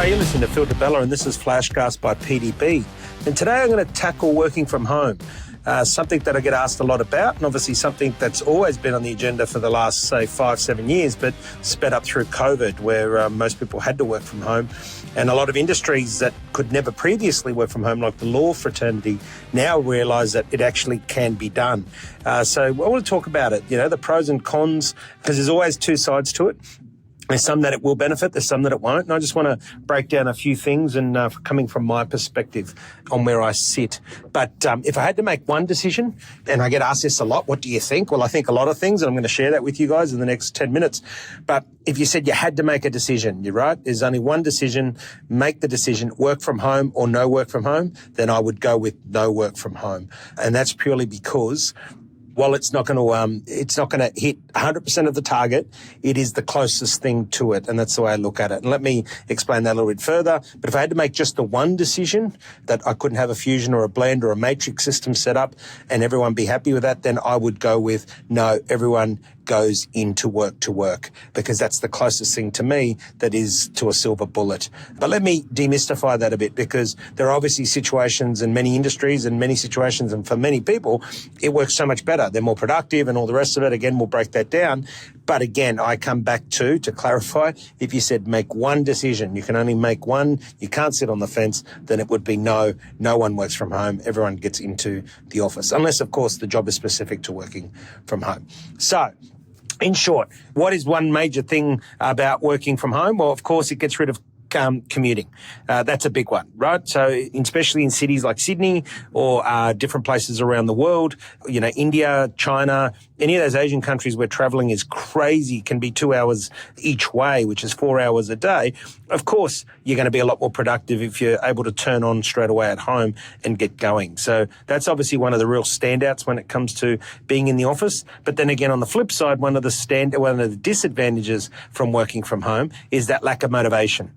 you're listening to Phil DeBella, and this is FlashCast by PDB. And today I'm going to tackle working from home, something that I get asked a lot about, and obviously something that's always been on the agenda for the last, say, 5-7 years, but sped up through COVID, where most people had to work from home. And a lot of industries that could never previously work from home, like the law fraternity, now realise that it actually can be done. So I want to talk about it, the pros and cons, because there's always two sides to it. There's some that it will benefit, there's some that it won't. And I just want to break down a few things and coming from my perspective on where I sit. But if I had to make one decision, and I get asked this a lot, what do you think? Well, I think a lot of things, and I'm going to share that with you guys in the next 10 minutes. But if you said you had to make a decision, you're right, there's only one decision, make the decision, work from home or no work from home, then I would go with no work from home. And that's purely because while it's not going to hit 100% of the target, it is the closest thing to it, and that's the way I look at it. And let me explain that a little bit further. But if I had to make just the one decision, that I couldn't have a fusion or a blend or a matrix system set up and everyone be happy with that, then I would go with no, everyone goes into work to work, because that's the closest thing to me that is to a silver bullet. But let me demystify that a bit, because there are obviously situations in many industries and many situations, and for many people, it works so much better. They're more productive and all the rest of it. Again, we'll break that down. But again, I come back to clarify, if you said make one decision, you can only make one, you can't sit on the fence, then it would be no one works from home, everyone gets into the office. Unless, of course, the job is specific to working from home. So, in short, what is one major thing about working from home? Well, of course, it gets rid of commuting. That's a big one, right? So especially in cities like Sydney or different places around the world, India, China, any of those Asian countries where traveling is crazy, can be 2 hours each way, which is 4 hours a day. Of course, you're going to be a lot more productive if you're able to turn on straight away at home and get going. So that's obviously one of the real standouts when it comes to being in the office. But then again, on the flip side, one of the disadvantages from working from home is that lack of motivation.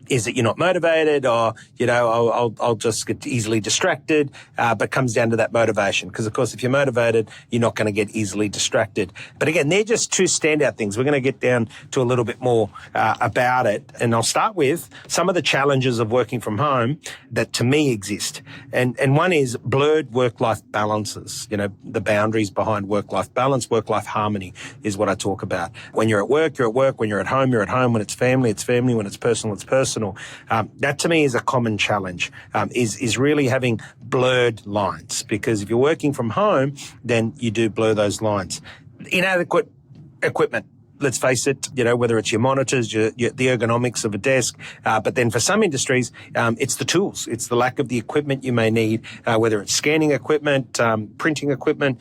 Is that you're not motivated, or, I'll just get easily distracted, but comes down to that motivation. Because, of course, if you're motivated, you're not going to get easily distracted. But again, they're just two standout things. We're going to get down to a little bit more about it. And I'll start with some of the challenges of working from home that to me exist. And one is blurred work-life balances. The boundaries behind work-life balance, work-life harmony is what I talk about. When you're at work, you're at work. When you're at home, you're at home. When it's family, it's family. When it's personal, it's personal. That to me is a common challenge, is really having blurred lines, because if you're working from home, then you do blur those lines. Inadequate equipment. Let's face it, whether it's your monitors, the ergonomics of a desk, but then for some industries, it's the tools. It's the lack of the equipment you may need, whether it's scanning equipment, printing equipment,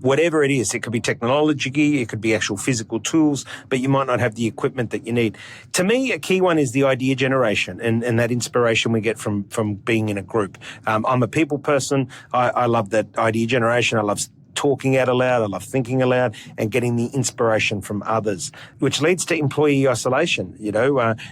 whatever it is. It could be technology, it could be actual physical tools, but you might not have the equipment that you need. To me, a key one is the idea generation and that inspiration we get from being in a group. I'm a people person. I love that idea generation. I love talking out aloud, I love thinking aloud, and getting the inspiration from others, which leads to employee isolation,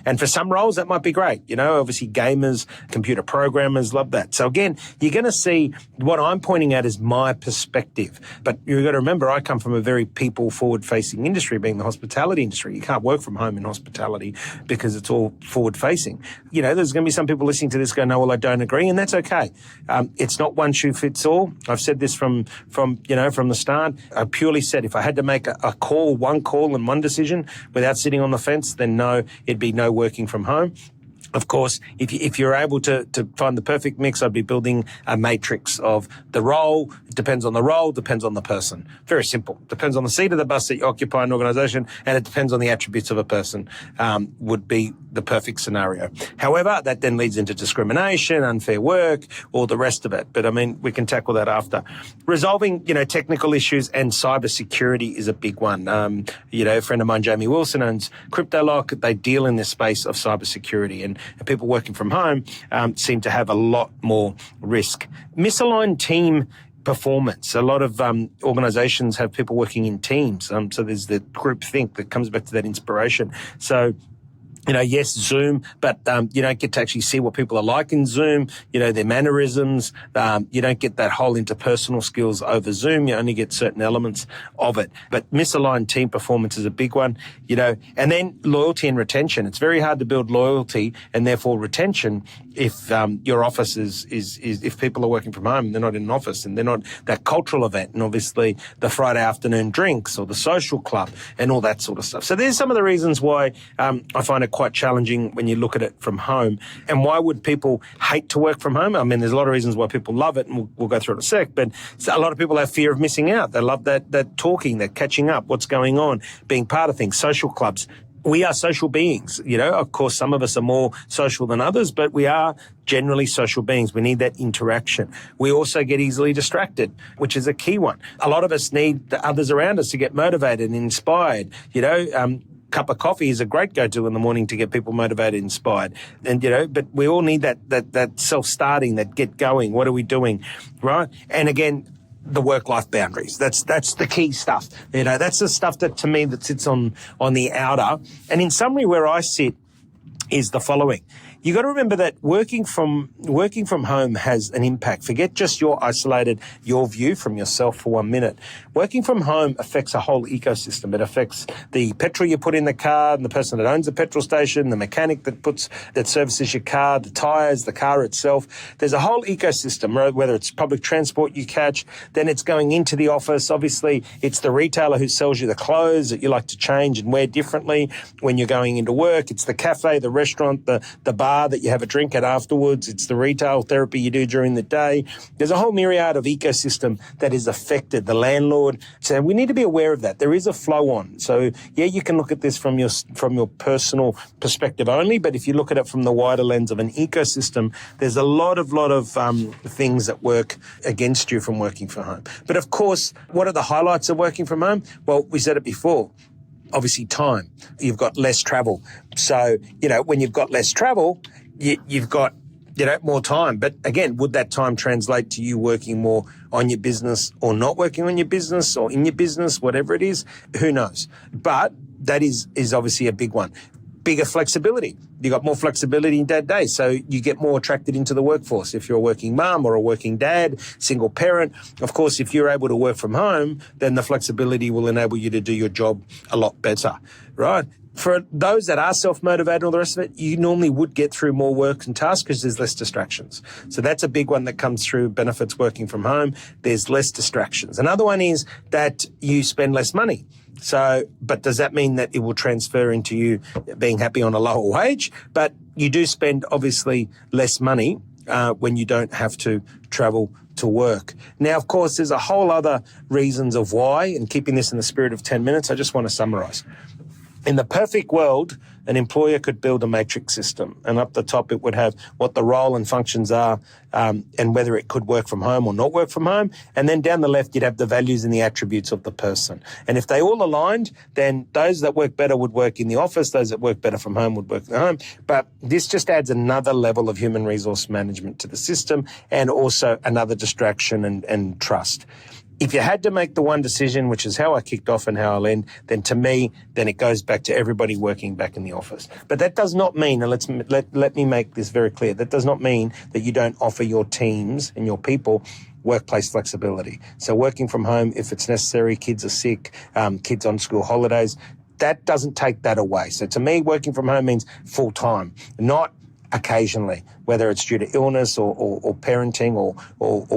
and for some roles that might be great. Obviously gamers, computer programmers love that. So again, you're going to see what I'm pointing at is my perspective. But you've got to remember, I come from a very people forward facing industry, being the hospitality industry. You can't work from home in hospitality because it's all forward facing. There's going to be some people listening to this going, no, well, I don't agree, and that's okay. It's not one shoe fits all. I've said this from the start. I purely said if I had to make one call and one decision without sitting on the fence, then no, it'd be no working from home. Of course, if you're able to find the perfect mix, I'd be building a matrix of the role. It depends on the role, depends on the person. Very simple. Depends on the seat of the bus that you occupy in an organisation, and it depends on the attributes of a person, would be the perfect scenario. However, that then leads into discrimination, unfair work, all the rest of it. But we can tackle that after. Resolving, technical issues and cybersecurity is a big one. A friend of mine, Jamie Wilson, owns CryptoLock. They deal in this space of cybersecurity, and people working from home seem to have a lot more risk. Misaligned team performance. A lot of organizations have people working in teams. So there's the group think that comes back to that inspiration. So Yes, Zoom, but you don't get to actually see what people are like in Zoom, their mannerisms. You don't get that whole interpersonal skills over Zoom. You only get certain elements of it. But misaligned team performance is a big one, and then loyalty and retention. It's very hard to build loyalty and therefore retention if your office is if people are working from home, they're not in an office and they're not that cultural event, and obviously the Friday afternoon drinks or the social club and all that sort of stuff. So there's some of the reasons why I find it quite challenging when you look at it from home. And why would people hate to work from home? I mean, there's a lot of reasons why people love it, and we'll go through it in a sec, but a lot of people have fear of missing out. They love that talking, that catching up, what's going on, being part of things, social clubs. We are social beings, Of course, some of us are more social than others, but we are generally social beings. We need that interaction. We also get easily distracted, which is a key one. A lot of us need the others around us to get motivated and inspired, Cup of coffee is a great go-to in the morning to get people motivated, inspired. And, but we all need that self-starting, that get going. What are we doing? Right? And again, the work-life boundaries. That's the key stuff. That's the stuff that to me that sits on the outer. And in summary, where I sit is the following. You got to remember that working from home has an impact. Forget just your view from yourself for 1 minute. Working from home affects a whole ecosystem. It affects the petrol you put in the car, and the person that owns the petrol station, the mechanic that services your car, the tires, the car itself. There's a whole ecosystem, whether it's public transport you catch, then it's going into the office. Obviously, it's the retailer who sells you the clothes that you like to change and wear differently when you're going into work. It's the cafe, the restaurant, the bar that you have a drink at afterwards. It's the retail therapy you do during the day. There's a whole myriad of ecosystem that is affected, the landlord. So we need to be aware of that. There is a flow on. So yeah, you can look at this from your personal perspective only, but if you look at it from the wider lens of an ecosystem, there's a lot of things that work against you from working from home. But of course, what are the highlights of working from home? Well, we said it before. Obviously, time. You've got less travel. So, when you've got less travel, you've got, more time. But again, would that time translate to you working more on your business or not working on your business or in your business, whatever it is? Who knows? But that is obviously a big one. Bigger flexibility. You got more flexibility in day, so you get more attracted into the workforce. If you're a working mum or a working dad, single parent, of course, if you're able to work from home, then the flexibility will enable you to do your job a lot better, right? For those that are self-motivated and all the rest of it, you normally would get through more work and tasks because there's less distractions. So that's a big one that comes through benefits working from home. There's less distractions. Another one is that you spend less money. So, but does that mean that it will transfer into you being happy on a lower wage? But you do spend obviously less money when you don't have to travel to work. Now, of course, there's a whole other reasons of why, and keeping this in the spirit of 10 minutes, I just want to summarize. In the perfect world, an employer could build a matrix system, and up the top it would have what the role and functions are, and whether it could work from home or not work from home. And then down the left, you'd have the values and the attributes of the person. And if they all aligned, then those that work better would work in the office, those that work better from home would work at home. But this just adds another level of human resource management to the system, and also another distraction and trust. If you had to make the one decision, which is how I kicked off and how I'll end, then to me, then it goes back to everybody working back in the office. But that does not mean, and let me make this very clear, that does not mean that you don't offer your teams and your people workplace flexibility. So working from home, if it's necessary, kids are sick, kids on school holidays, that doesn't take that away. So to me, working from home means full time, not occasionally, whether it's due to illness or parenting or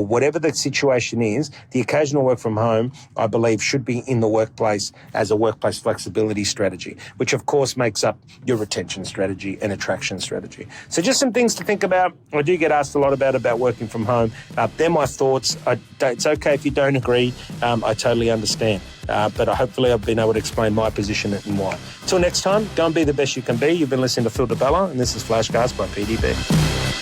whatever the situation is. The occasional work from home, I believe, should be in the workplace as a workplace flexibility strategy, which of course makes up your retention strategy and attraction strategy. So just some things to think about. I do get asked a lot about working from home. They're my thoughts. It's okay if you don't agree. I totally understand. But hopefully I've been able to explain my position and why. Till next time, go and be the best you can be. You've been listening to Phil DeBella, and this is FlashCast by PDB.